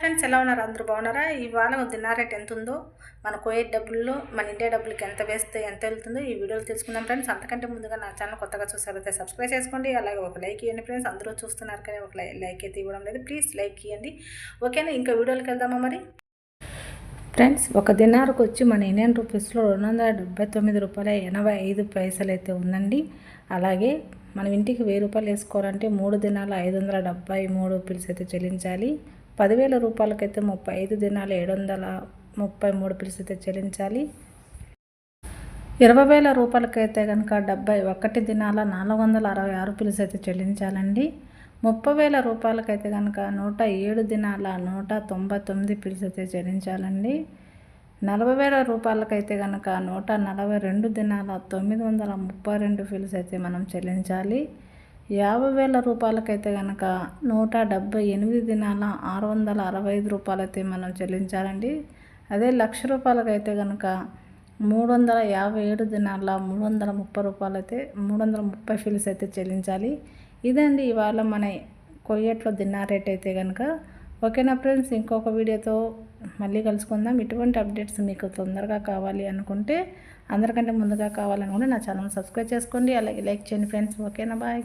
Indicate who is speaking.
Speaker 1: Friends ఎలా ఉన్నారు? అందరూ బాగున్నారా? ఇవాళ దినార్ రేట్ ఎంత ఉందో, మన కువైట్ డబ్బుల్లో మన ఇండియా డబ్బులకి ఎంత వేస్తే ఎంత వెళ్తుందో ఈ వీడియోలో తెలుసుకుందాం ఫ్రెండ్స్. అంతకంటే ముందుగా నా ఛానల్ కొత్తగా చూసారైతే సబ్స్క్రైబ్ చేసుకోండి, అలాగే ఒక లైక్ ఇవ్వండి ఫ్రెండ్స్. అందరూ చూస్తున్నారు కానీ ఒక లైక్ అయితే ఇవ్వడం లేదు, ప్లీజ్ లైక్ ఇవ్వండి. ఓకేనా, ఇంకా వీడియోకి వెళ్దామా మరి. ఫ్రెండ్స్, ఒక దినార్కు వచ్చి మన ఇండియన్ రూపీస్లో 279 రూపాయల 85 పైసలు అయితే ఉందండి. అలాగే మనం ఇంటికి 1000 రూపాయలు వేసుకోవాలంటే 3 దినాల 573 పిల్స్ అయితే చెల్లించాలి. 10,000 రూపాయలకైతే 35 దినాలు 733 పిల్స్ అయితే చెల్లించాలి. 20,000 రూపాయలకైతే కనుక 71 దినాల 466 పిల్స్ అయితే చెల్లించాలండి. 30,000 రూపాయలకైతే కనుక 107 దినాల 199 పిల్స్ అయితే చెల్లించాలండి. 40,000 రూపాయలకైతే కనుక 142 దినాల 932 పిల్స్ అయితే మనం చెల్లించాలి. 50,000 రూపాయలకైతే కనుక 178 దినాల 665 రూపాయలు అయితే మనం చెల్లించాలండి. అదే 1,00,000 రూపాయలకైతే కనుక 357 దినాల 330 రూపాయలు అయితే 330 ఫిల్స్ అయితే చెల్లించాలి. ఇదండి ఇవాళ మన కువైట్లో దినార్ రేట్ అయితే కనుక. ఓకేనా ఫ్రెండ్స్, ఇంకొక వీడియోతో మళ్ళీ కలుసుకుందాం. ఇటువంటి అప్డేట్స్ మీకు తొందరగా కావాలి అనుకుంటే, అందరికంటే ముందుగా కావాలనుకుంటే నా ఛానల్ సబ్స్క్రైబ్ చేసుకోండి, అలాగే లైక్ చేయండి ఫ్రెండ్స్. ఓకేనా, బాయ్.